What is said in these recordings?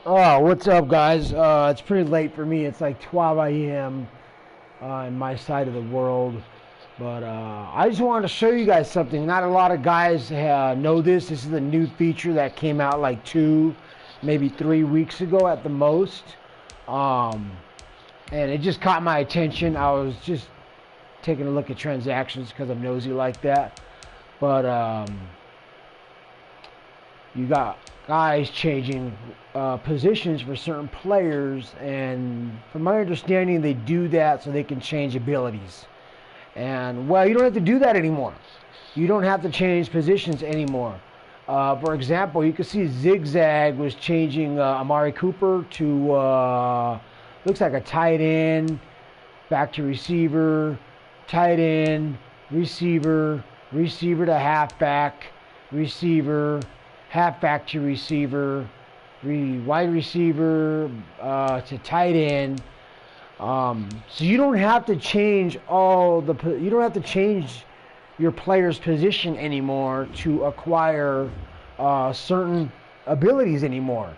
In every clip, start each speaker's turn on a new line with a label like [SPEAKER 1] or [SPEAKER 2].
[SPEAKER 1] Oh, what's up, guys? It's pretty late for me. It's like 12 a.m. In my side of the world. But I just wanted to show you guys something. Not a lot of guys know this. This is a new feature that came out like 2, maybe 3 weeks ago at the most. And it just caught my attention. I was just taking a look at transactions because I'm nosy like that. But you got guys changing positions for certain players, and from my understanding, they do that so they can change abilities. And well, you don't have to do that anymore. You don't have to change positions anymore. For example, you can see Zigzag was changing Amari Cooper to looks like a tight end, back to receiver, tight end, receiver, receiver to halfback, receiver, halfback to receiver, wide receiver to tight end. So you don't have to change you don't have to change your player's position anymore to acquire certain abilities anymore.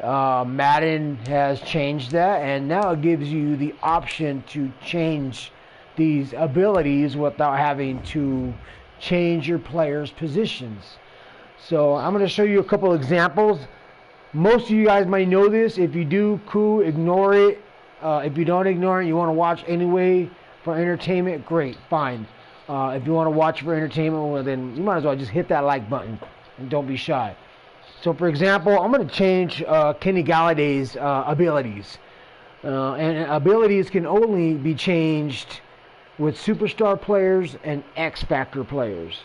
[SPEAKER 1] Madden has changed that, and now it gives you the option to change these abilities without having to change your player's positions. So I'm going to show you a couple examples. Most of you guys might know this. If you do, cool, ignore it. If you don't ignore it, you want to watch anyway for entertainment, great, fine. If you want to watch for entertainment, well, then you might as well just hit that like button and don't be shy. So, for example, I'm going to change Kenny Galladay's abilities. And abilities can only be changed with superstar players and X-Factor players.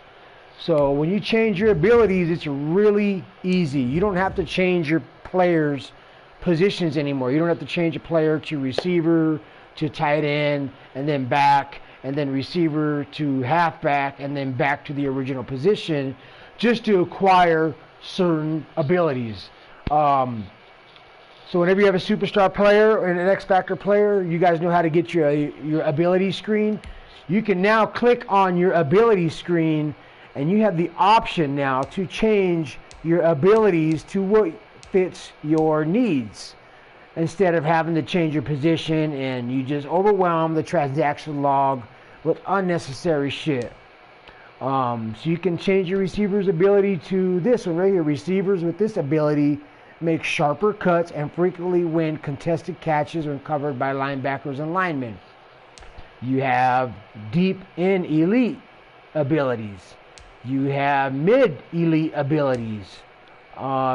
[SPEAKER 1] So when you change your abilities, it's really easy. You don't have to change your players' positions anymore. You don't have to change a player to receiver, to tight end, and then back, and then receiver to halfback, and then back to the original position, just to acquire certain abilities. So whenever you have a superstar player and an X-Factor player, you guys know how to get your ability screen. You can now click on your ability screen, and you have the option now to change your abilities to what fits your needs, instead of having to change your position and you just overwhelm the transaction log with unnecessary shit. So you can change your receiver's ability to this one right here. Receivers with this ability make sharper cuts and frequently win contested catches when covered by linebackers and linemen. You have deep in elite abilities. You have mid elite abilities.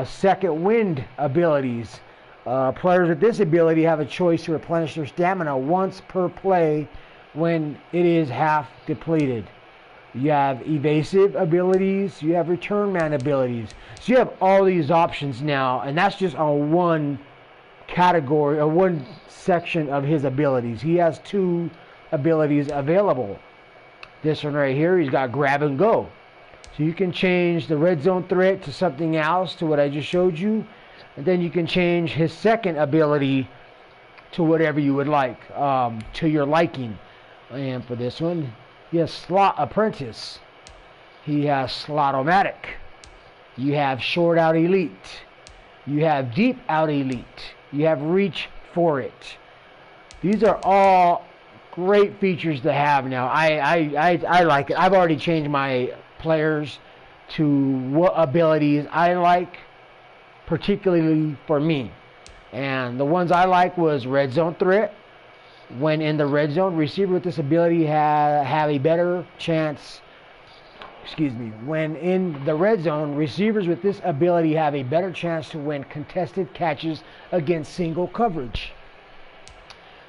[SPEAKER 1] Second wind abilities. Players with this ability have a choice to replenish their stamina once per play when it is half depleted. You have evasive abilities. You have return man abilities. So you have all these options now, and that's just on one category or one section of his abilities. He has 2 abilities available. This one right here, he's got grab and go. So you can change the red zone threat to something else, to what I just showed you. And then you can change his second ability to whatever you would like, to your liking. And for this one, he has slot apprentice. He has slot-o-matic. You have short out elite. You have deep out elite. You have reach for it. These are all great features to have now. I like it. I've already changed my players to what abilities I like, particularly for me. And the ones I like was red zone threat. When in the red zone, receiver with this ability have a better chance. When in the red zone, receivers with this ability have a better chance to win contested catches against single coverage.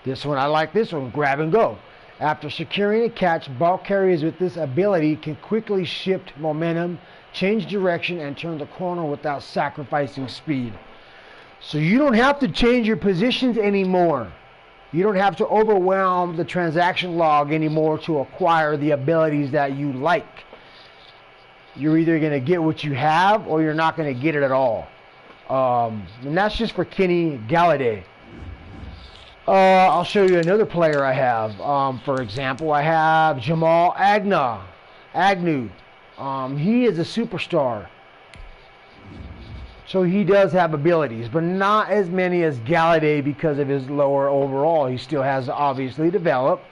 [SPEAKER 1] This one, I like this one, grab and go. After securing a catch, ball carriers with this ability can quickly shift momentum, change direction, and turn the corner without sacrificing speed. So you don't have to change your positions anymore. You don't have to overwhelm the transaction log anymore to acquire the abilities that you like. You're either going to get what you have or you're not going to get it at all. And that's just for Kenny Galladay. I'll show you another player I have. For example, I have Jamal Agnew. He is a superstar. So he does have abilities, but not as many as Galladay because of his lower overall. He still has to obviously develop.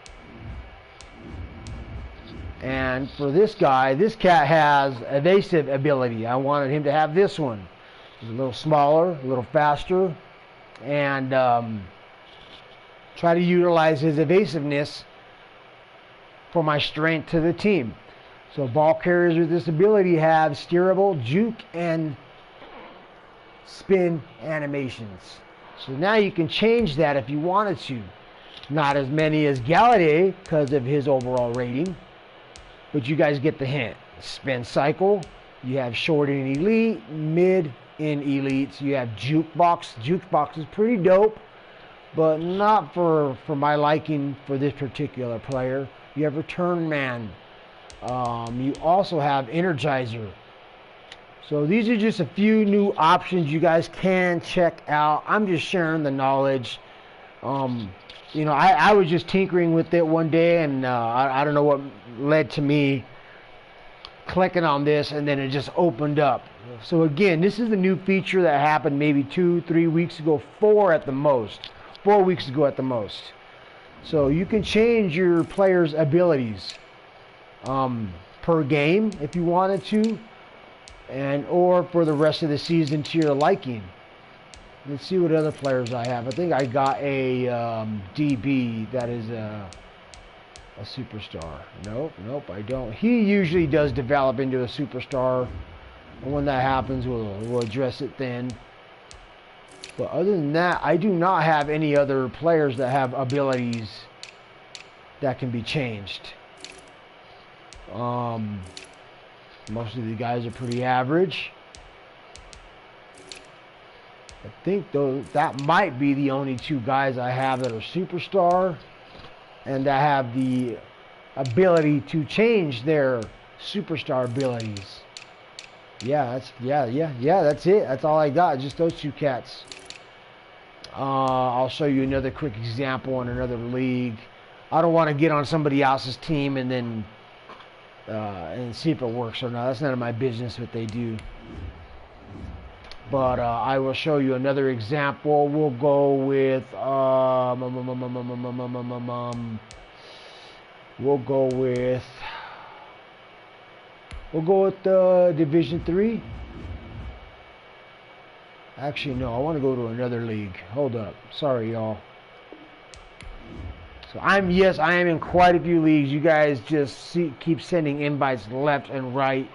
[SPEAKER 1] And for this guy, this cat has evasive ability. I wanted him to have this one. He's a little smaller, a little faster, and try to utilize his evasiveness for my strength to the team. So ball carriers with this ability have steerable, juke, and spin animations. So now you can change that if you wanted to. Not as many as Galladay because of his overall rating, but you guys get the hint. Spin cycle, you have short in elite, mid in elites, you have jukebox. Jukebox is pretty dope, but not for my liking for this particular player. You have return man. You also have energizer. So these are just a few new options you guys can check out. I'm just sharing the knowledge. You know, I was just tinkering with it one day, and I don't know what led to me clicking on this, and then it just opened up. So again, this is a new feature that happened maybe 2-3 weeks ago, 4 at the most. 4 weeks ago at the most. So you can change your players' abilities per game if you wanted to, and or for the rest of the season to your liking. Let's see what other players I have. I think I got a DB that is a superstar. Nope, I don't. He usually does develop into a superstar. And when that happens, we'll address it then. But other than that, I do not have any other players that have abilities that can be changed. Most of the guys are pretty average. I think that might be the only 2 guys I have that are superstar and that have the ability to change their superstar abilities. Yeah, that's it. That's all I got. Just those 2 cats. I'll show you another quick example in another league. I don't want to get on somebody else's team and then and see if it works or not. That's none of my business what they do. But I will show you another example. We'll go with Division 3. Actually, no. I want to go to another league. Hold up. Sorry, y'all. So I am in quite a few leagues. You guys just keep sending invites left and right.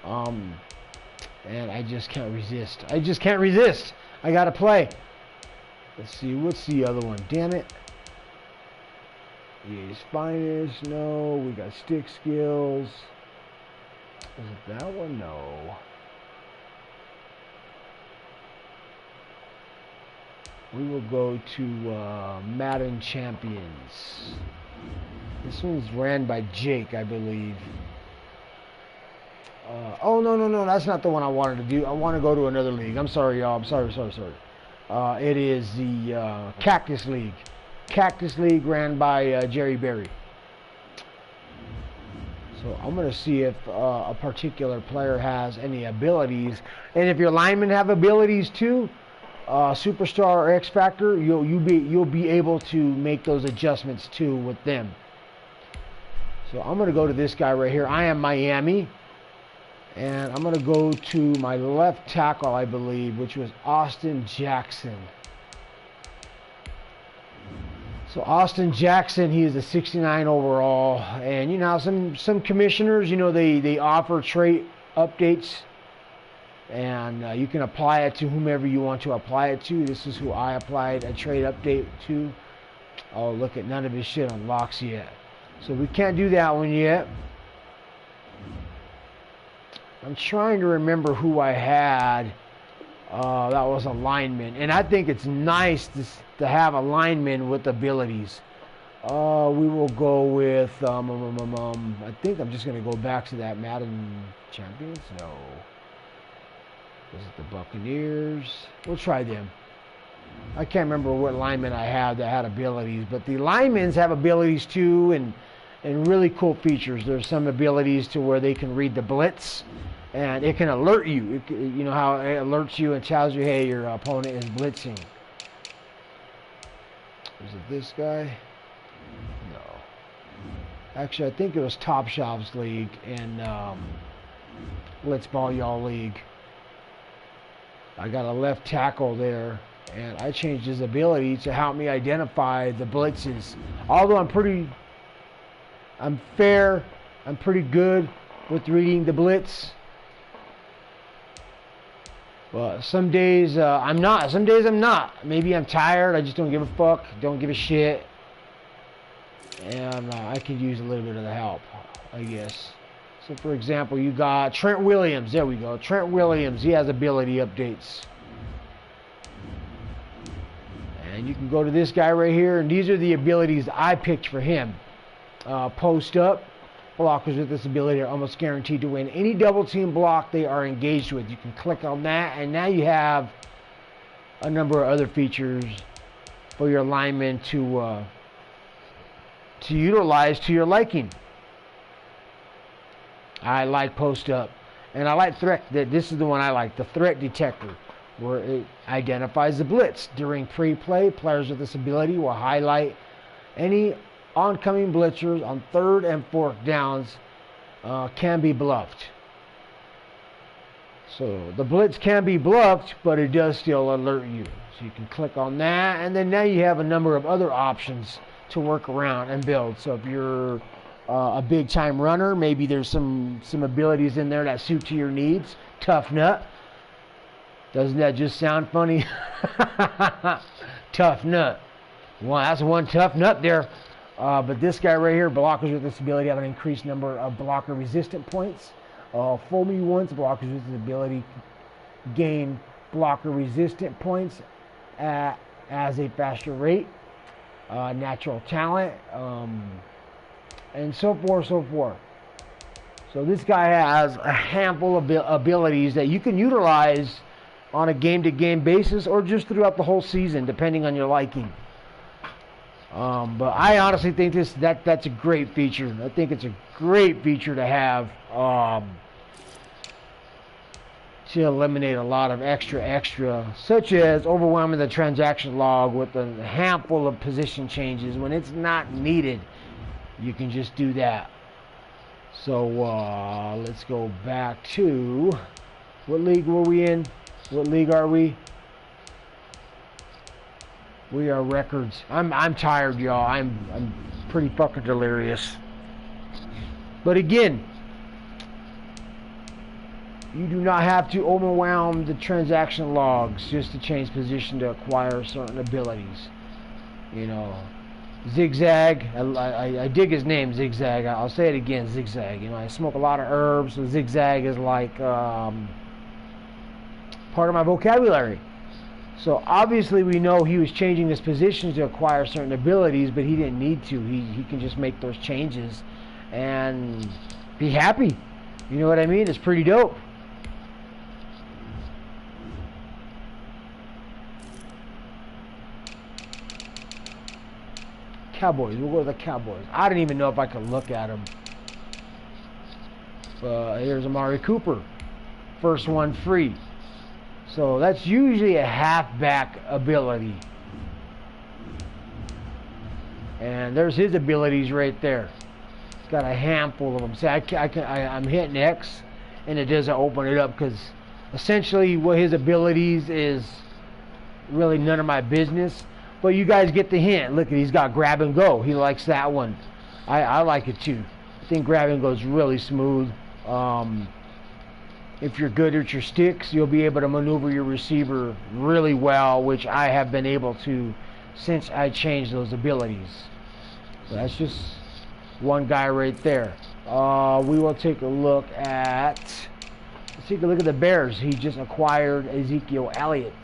[SPEAKER 1] And I just can't resist. I gotta play. Let's see, what's the other one? Damn it. EA's Finest, no. We got Stick Skills. Is it that one? No. We will go to Madden Champions. This one's ran by Jake, I believe. Oh, no, that's not the one I wanted to do. I want to go to another league. I'm sorry, y'all. I'm sorry. It is the Cactus League. Cactus League ran by Jerry Berry. So I'm going to see if a particular player has any abilities. And if your linemen have abilities too, Superstar or X Factor, you'll be able to make those adjustments too with them. So I'm going to go to this guy right here. I am Miami. And I'm going to go to my left tackle, I believe, which was Austin Jackson. So Austin Jackson, he is a 69 overall. And, you know, some commissioners, you know, they offer trait updates. And you can apply it to whomever you want to apply it to. This is who I applied a trait update to. Oh, look at none of his shit unlocks yet. So we can't do that one yet. I'm trying to remember who I had. That was a lineman. And I think it's nice to have a lineman with abilities. We will go with... I think I'm just going to go back to that Madden Champions. No. Is it the Buccaneers? We'll try them. I can't remember what lineman I had that had abilities. But the linemen have abilities too. And and really cool features. There's some abilities to where they can read the blitz, and it can alert you. You know how it alerts you and tells you, hey, your opponent is blitzing. Is it this guy? No. Actually, I think it was Top Shelves League and Blitzball Y'all League. I got a left tackle there, and I changed his ability to help me identify the blitzes. Although I'm pretty good with reading the blitz. Well, some days I'm not. Some days I'm not. Maybe I'm tired. I just don't give a fuck. Don't give a shit. And I could use a little bit of the help, I guess. So, for example, you got Trent Williams. There we go. Trent Williams. He has ability updates. And you can go to this guy right here. And these are the abilities I picked for him. Post up. Blockers with this ability are almost guaranteed to win any double team block they are engaged with. You can click on that, and now you have a number of other features for your linemen to utilize to your liking. I like post up, and I like threat. This is the one I like, the threat detector, where it identifies the blitz. During pre-play, players with this ability will highlight any oncoming blitzers on 3rd and 4th downs can be bluffed. So the blitz can be bluffed, but it does still alert you. So you can click on that, and then now you have a number of other options to work around and build. So if you're a big time runner, maybe there's some abilities in there that suit to your needs. Tough nut. Doesn't that just sound funny? Tough nut. Well, that's one tough nut there. But this guy right here, blockers with this ability have an increased number of blocker resistant points. Fool me once, blockers with this ability gain blocker resistant points as a faster rate. Natural talent, and so forth, so forth. So this guy has a handful of abilities that you can utilize on a game-to-game basis or just throughout the whole season, depending on your liking. But I honestly think that's a great feature. I think it's a great feature to have to eliminate a lot of extra, such as overwhelming the transaction log with a handful of position changes when it's not needed. You can just do that. So let's go back to what league were we in? What league are we? We are Records. I'm tired, y'all. I'm pretty fucking delirious. But again, you do not have to overwhelm the transaction logs just to change position to acquire certain abilities. You know, Zigzag. I dig his name, Zigzag. I'll say it again, Zigzag. You know, I smoke a lot of herbs, so Zigzag is like part of my vocabulary. So obviously we know he was changing his positions to acquire certain abilities, but he didn't need to. He can just make those changes and be happy. You know what I mean? It's pretty dope. Cowboys. We'll go to the Cowboys. I didn't even know if I could look at them. Here's Amari Cooper. First one free. So that's usually a halfback ability. And there's his abilities right there. It's got a handful of them. See, I'm hitting X, and it doesn't open it up because essentially what his abilities is really none of my business. But you guys get the hint. Look, he's got grab and go. He likes that one. I like it too. I think grab and go is really smooth. If you're good at your sticks, you'll be able to maneuver your receiver really well, which I have been able to since I changed those abilities. So that's just one guy right there. We will take a look at, let's take a look at the Bears. He just acquired Ezekiel Elliott.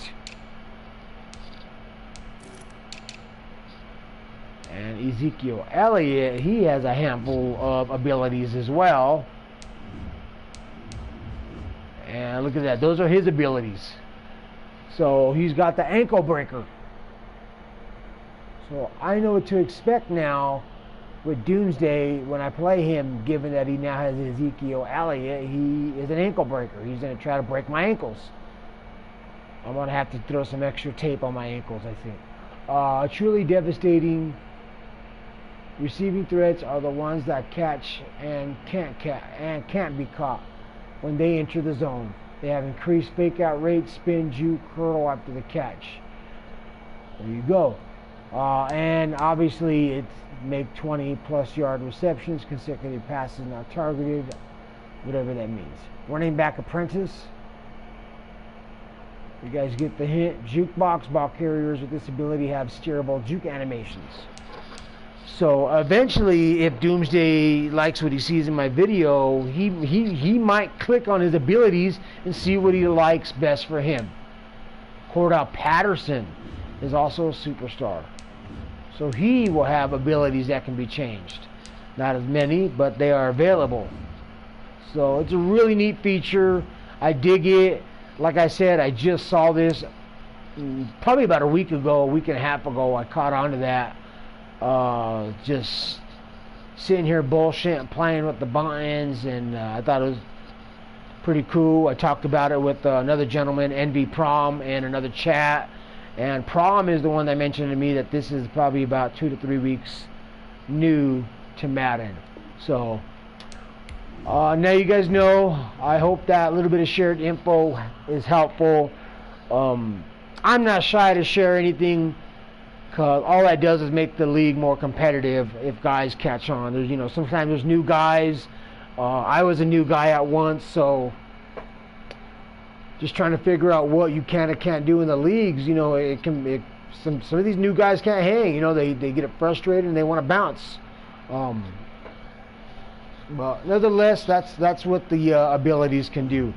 [SPEAKER 1] And Ezekiel Elliott, he has a handful of abilities as well. And look at that. Those are his abilities. So he's got the ankle breaker. So I know what to expect now with Doomsday, when I play him, given that he now has Ezekiel Elliott, he is an ankle breaker. He's going to try to break my ankles. I'm going to have to throw some extra tape on my ankles, I think. Truly devastating. Receiving threats are the ones that catch and can't be caught when they enter the zone. They have increased fake out rates, spin, juke, hurdle after the catch. There you go. And obviously it's make 20 plus yard receptions, consecutive passes not targeted, whatever that means. Running back apprentice. You guys get the hint. Jukebox ball carriers with this ability have steerable juke animations. So eventually, if Doomsday likes what he sees in my video, he might click on his abilities and see what he likes best for him. Cordell Patterson is also a superstar. So he will have abilities that can be changed. Not as many, but they are available. So it's a really neat feature. I dig it. Like I said, I just saw this probably about a week and a half ago. I caught on to that. Just sitting here bullshitting, playing with the buttons, and I thought it was pretty cool. I talked about it with another gentleman, NB Prom, and another chat. And Prom is the one that mentioned to me that this is probably about 2 to 3 weeks new to Madden. So now you guys know. I hope that little bit of shared info is helpful. I'm not shy to share anything, because all that does is make the league more competitive if guys catch on. There's, sometimes there's new guys. I was a new guy at once, so just trying to figure out what you can and can't do in the leagues. Some of these new guys can't hang. They get frustrated and they want to bounce. But nevertheless, that's what the abilities can do.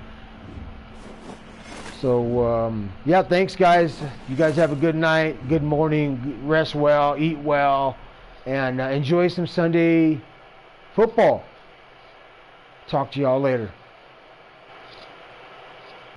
[SPEAKER 1] So yeah, thanks guys. You guys have a good night, good morning, rest well, eat well, and enjoy some Sunday football. Talk to y'all later.